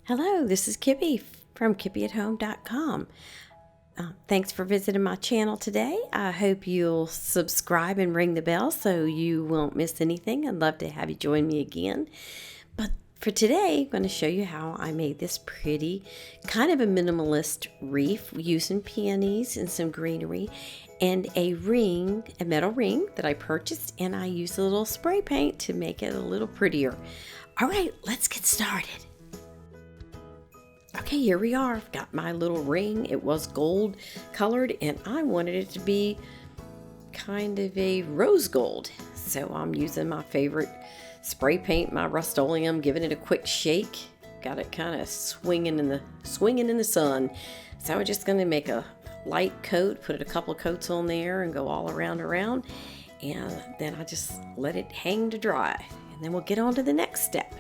Hello, this is Kippi from KippiAtHome.com. Thanks for visiting my channel today. I hope you'll subscribe and ring the bell so you won't miss anything. I'd love to have you join me again. But for today, I'm going to show you how I made this pretty, kind of a minimalist wreath using peonies and some greenery and a ring, a metal ring that I purchased, and I used a little spray paint to make it a little prettier. All right, let's get started. Okay, here we are. I've got my little ring. It was gold colored and I wanted it to be kind of a rose gold. So I'm using my favorite spray paint, my Rust-Oleum, giving it a quick shake. Got it kind of swinging in the sun. So I'm just going to make a light coat, put a couple of coats on there and go all around. And then I just let it hang to dry. And then we'll get on to the next step.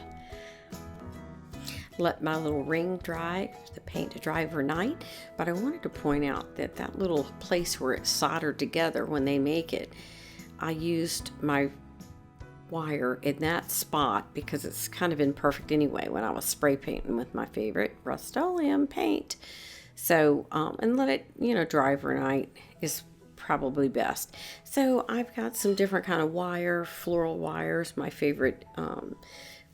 Let my little ring dry, the paint to dry overnight, but I wanted to point out that that little place where it's soldered together when they make it, I used my wire in that spot because it's kind of imperfect anyway when I was spray painting with my favorite Rust-Oleum paint. So, and let it, dry overnight is probably best. So I've got some different kind of wire, floral wires, my favorite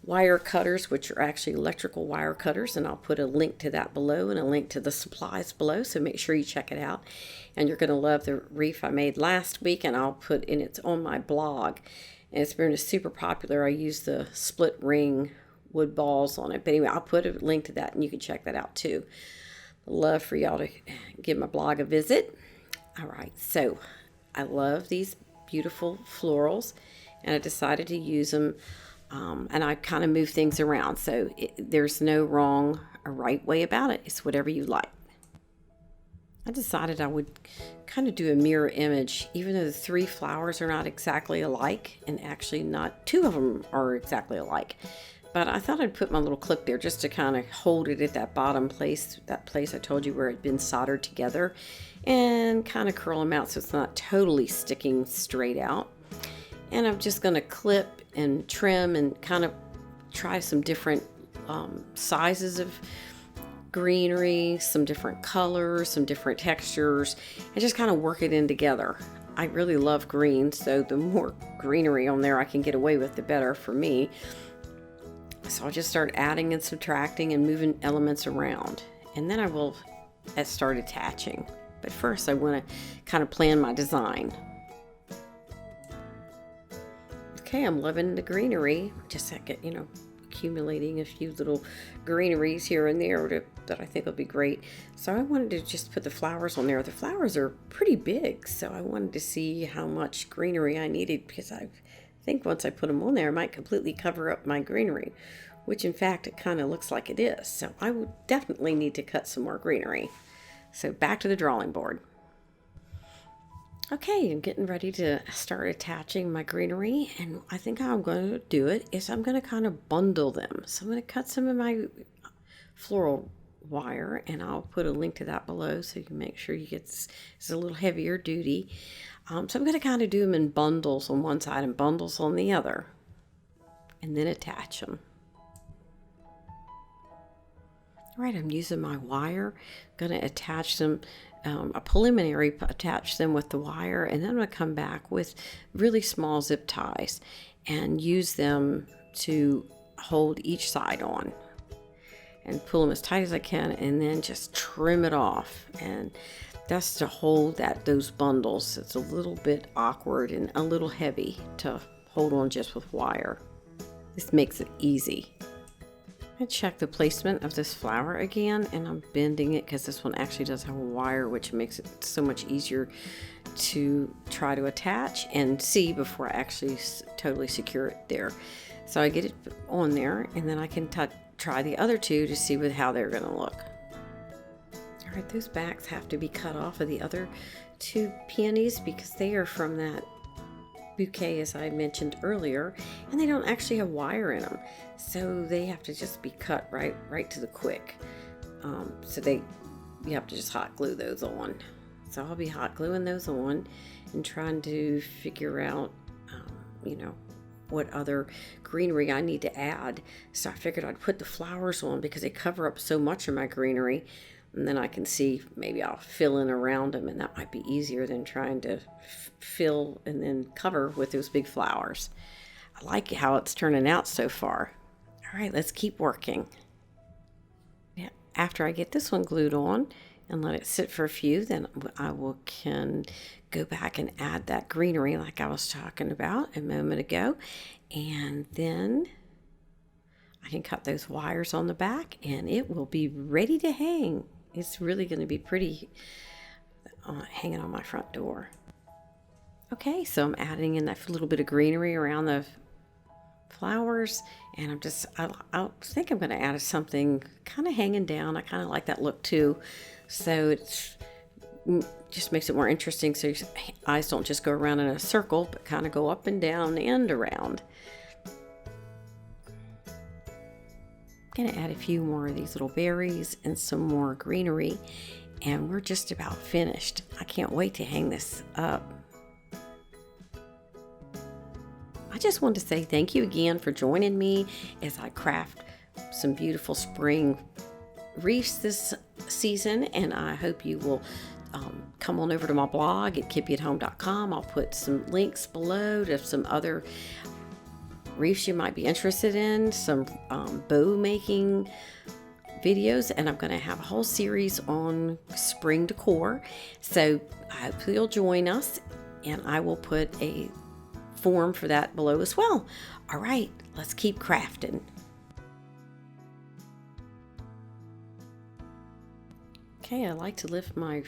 wire cutters, which are actually electrical wire cutters, and I'll put a link to that below and a link to the supplies below, so make sure you check it out. And you're going to love the wreath I made last week, and I'll put in, it's on my blog, and it's been super popular. I use the split ring wood balls on it, but anyway, I'll put a link to that and you can check that out too. Love for y'all to give my blog a visit. All right, so I love these beautiful florals, and I decided to use them. And I kind of move things around, so there's no wrong or right way about it. It's whatever you like. I decided I would kind of do a mirror image, even though the three flowers are not exactly alike, and actually not two of them are exactly alike. But I thought I'd put my little clip there just to kind of hold it at that bottom place, that place I told you where it'd been soldered together, and kind of curl them out so it's not totally sticking straight out. And I'm just going to clip and trim and kind of try some different sizes of greenery, some different colors, some different textures, and just kind of work it in together. I really love green, so the more greenery on there I can get away with, the better for me. So I'll just start adding and subtracting and moving elements around. And then I will start attaching. But first I want to kind of plan my design. Okay, I'm loving the greenery. Just accumulating a few little greeneries here and there that I think will be great. So I wanted to just put the flowers on there. The flowers are pretty big, so I wanted to see how much greenery I needed, because I think once I put them on there, I might completely cover up my greenery, which in fact it kind of looks like it is. So I would definitely need to cut some more greenery. So back to the drawing board. Okay, I'm getting ready to start attaching my greenery, and I think how I'm going to do it is I'm going to kind of bundle them. So I'm going to cut some of my floral wire, and I'll put a link to that below so you can make sure you get this. It's a little heavier duty. So I'm going to kind of do them in bundles on one side and bundles on the other, and then attach them. All right, I'm using my wire. I'm going to attach them. A preliminary, attach them with the wire, and then I'm going to come back with really small zip ties and use them to hold each side on and pull them as tight as I can, and then just trim it off. And that's to hold those bundles. It's a little bit awkward and a little heavy to hold on just with wire. This makes it easy. I check the placement of this flower again, and I'm bending it because this one actually does have a wire, which makes it so much easier to try to attach and see before I actually totally secure it there. So I get it on there, and then I can try the other two to see how they're going to look. All right, those backs have to be cut off of the other two peonies because they are from that bouquet, as I mentioned earlier, and they don't actually have wire in them, so they have to just be cut right to the quick. You have to just hot glue those on. So I'll be hot gluing those on and trying to figure out what other greenery I need to add. So I figured I'd put the flowers on because they cover up so much of my greenery. And then I can see, maybe I'll fill in around them, and that might be easier than trying to fill and then cover with those big flowers. I like how it's turning out so far. All right, let's keep working. Yeah, after I get this one glued on and let it sit for a few, then can go back and add that greenery like I was talking about a moment ago. And then I can cut those wires on the back and it will be ready to hang. It's really going to be pretty hanging on my front door. Okay, so I'm adding in that little bit of greenery around the flowers, and I think I'm going to add something kind of hanging down. I kind of like that look too, so it just makes it more interesting, so your eyes don't just go around in a circle, but kind of go up and down and around. I'm going to add a few more of these little berries and some more greenery, and we're just about finished. I can't wait to hang this up. I just want to say thank you again for joining me as I craft some beautiful spring wreaths this season, and I hope you will come on over to my blog at kippyathome.com. I'll put some links below to some other wreaths you might be interested in, some bow making videos, and I'm going to have a whole series on spring decor. So I hope you'll join us, and I will put a form for that below as well. All right, let's keep crafting. Okay, I like to lift my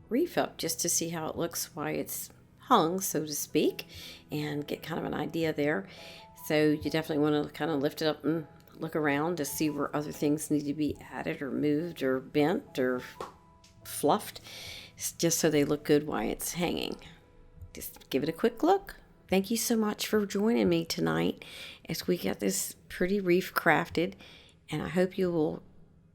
wreath up just to see how it looks while it's hung, so to speak, and get kind of an idea there. So you definitely want to kind of lift it up and look around to see where other things need to be added or moved or bent or fluffed, just so they look good while it's hanging. Just give it a quick look. Thank you so much for joining me tonight as we get this pretty wreath crafted, and I hope you will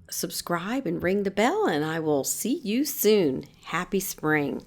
subscribe and ring the bell, and I will see you soon. Happy spring.